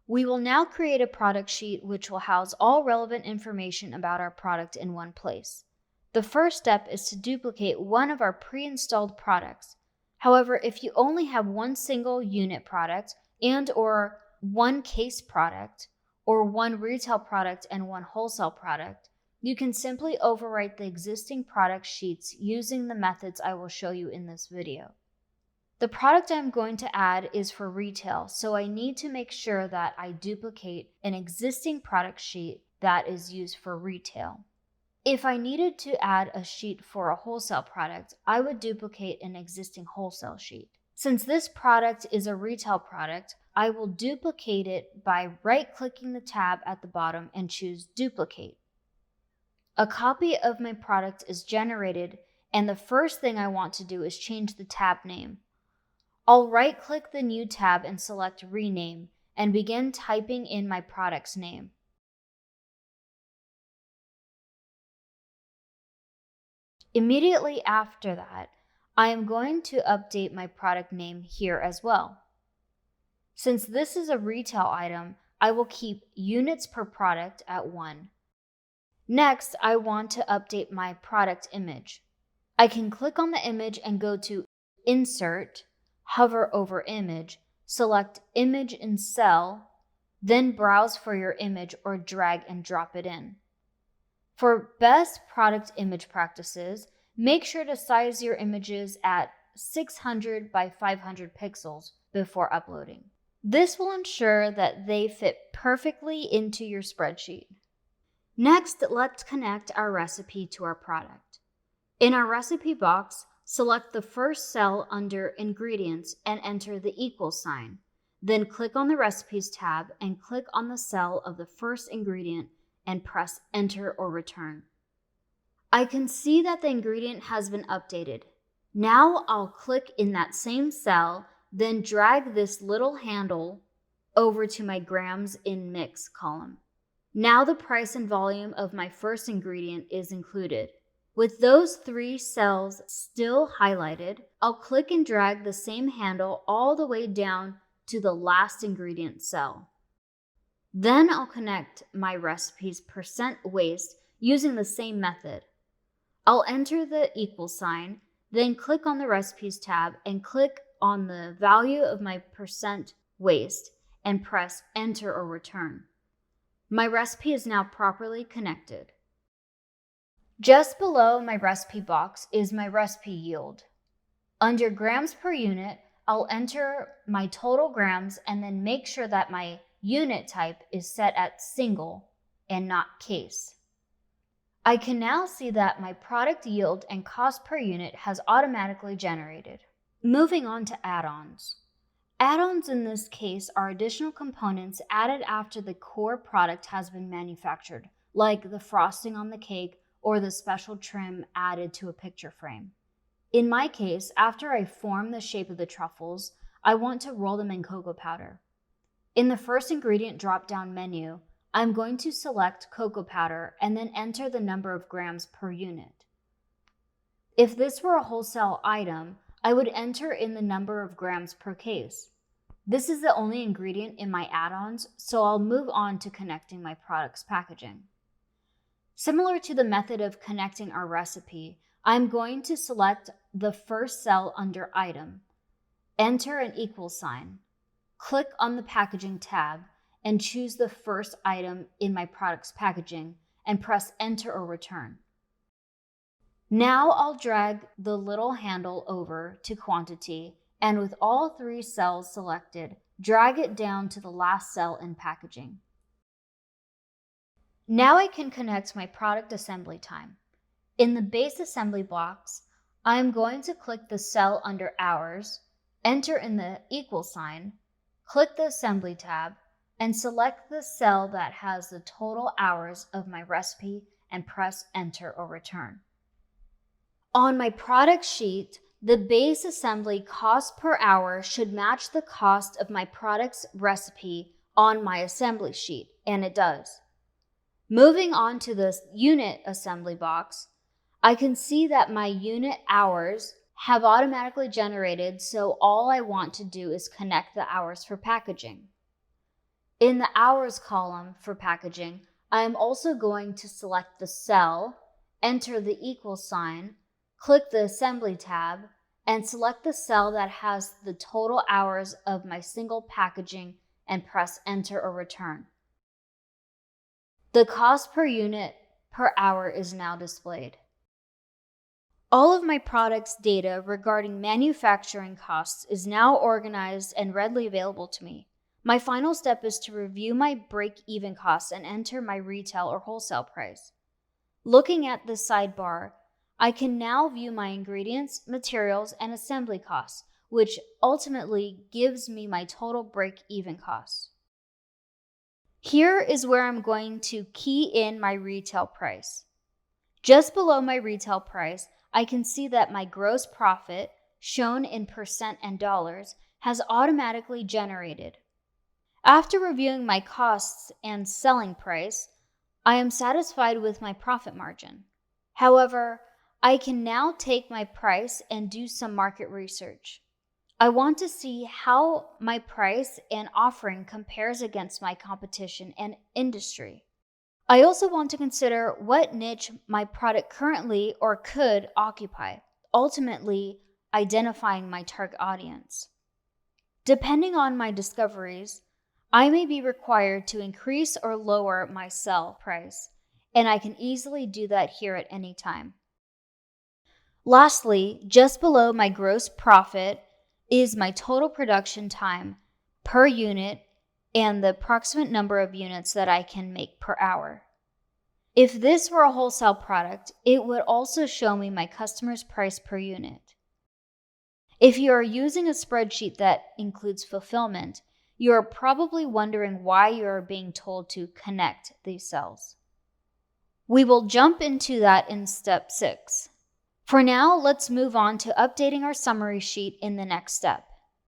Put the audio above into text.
We will now create a product sheet which will house all relevant information about our product in one place. The first step is to duplicate one of our pre-installed products. However, if you only have one single unit product and/or one case product, or one retail product and one wholesale product, you can simply overwrite the existing product sheets using the methods I will show you in this video. The product I'm going to add is for retail, so I need to make sure that I duplicate an existing product sheet that is used for retail. If I needed to add a sheet for a wholesale product, I would duplicate an existing wholesale sheet. Since this product is a retail product, I will duplicate it by right-clicking the tab at the bottom and choose Duplicate. A copy of my product is generated, and the first thing I want to do is change the tab name. I'll right-click the new tab and select Rename and begin typing in my product's name. Immediately after that, I am going to update my product name here as well. Since this is a retail item, I will keep units per product at 1. Next, I want to update my product image. I can click on the image and go to Insert, hover over Image, select Image in Cell, then browse for your image or drag and drop it in. For best product image practices, make sure to size your images at 600 by 500 pixels before uploading. This will ensure that they fit perfectly into your spreadsheet. Next, let's connect our recipe to our product. In our recipe box, select the first cell under Ingredients and enter the equal sign. Then click on the Recipes tab and click on the cell of the first ingredient and press Enter or Return. I can see that the ingredient has been updated. Now I'll click in that same cell, then drag this little handle over to my grams in mix column. Now the price and volume of my first ingredient is included. With those 3 cells still highlighted, I'll click and drag the same handle all the way down to the last ingredient cell. Then I'll connect my recipe's percent waste using the same method. I'll enter the equal sign, then click on the Recipes tab and click on the value of my percent waste and press Enter or Return. My recipe is now properly connected. Just below my recipe box is my recipe yield. Under grams per unit, I'll enter my total grams and then make sure that my unit type is set at single and not case. I can now see that my product yield and cost per unit has automatically generated. Moving on to add-ons. Add-ons in this case are additional components added after the core product has been manufactured, like the frosting on the cake or the special trim added to a picture frame. In my case, after I form the shape of the truffles, I want to roll them in cocoa powder. In the first ingredient drop-down menu, I'm going to select cocoa powder and then enter the number of grams per unit. If this were a wholesale item, I would enter in the number of grams per case. This is the only ingredient in my add-ons, so I'll move on to connecting my product's packaging. Similar to the method of connecting our recipe, I'm going to select the first cell under Item, enter an equal sign, click on the Packaging tab, and choose the first item in my product's packaging and press Enter or Return. Now I'll drag the little handle over to Quantity, and with all 3 cells selected, drag it down to the last cell in Packaging. Now I can connect my product assembly time. In the base assembly box, I am going to click the cell under Hours, enter in the equal sign, click the Assembly tab, and select the cell that has the total hours of my recipe and press Enter or Return. On my product sheet, the base assembly cost per hour should match the cost of my product's recipe on my assembly sheet, and it does. Moving on to the unit assembly box, I can see that my unit hours have automatically generated, so all I want to do is connect the hours for packaging. In the hours column for packaging, I am also going to select the cell, enter the equal sign, click the Assembly tab, and select the cell that has the total hours of my single packaging and press Enter or Return. The cost per unit per hour is now displayed. All of my product's data regarding manufacturing costs is now organized and readily available to me. My final step is to review my break-even costs and enter my retail or wholesale price. Looking at this sidebar, I can now view my ingredients, materials, and assembly costs, which ultimately gives me my total break-even costs. Here is where I'm going to key in my retail price. Just below my retail price, I can see that my gross profit, shown in percent and dollars, has automatically generated. After reviewing my costs and selling price, I am satisfied with my profit margin. However, I can now take my price and do some market research. I want to see how my price and offering compares against my competition and industry. I also want to consider what niche my product currently or could occupy, ultimately identifying my target audience. Depending on my discoveries, I may be required to increase or lower my sell price, and I can easily do that here at any time. Lastly, just below my gross profit is my total production time per unit and the approximate number of units that I can make per hour. If this were a wholesale product, it would also show me my customer's price per unit. If you are using a spreadsheet that includes fulfillment, you are probably wondering why you are being told to connect these cells. We will jump into that in step 6. For now, let's move on to updating our summary sheet in the next step.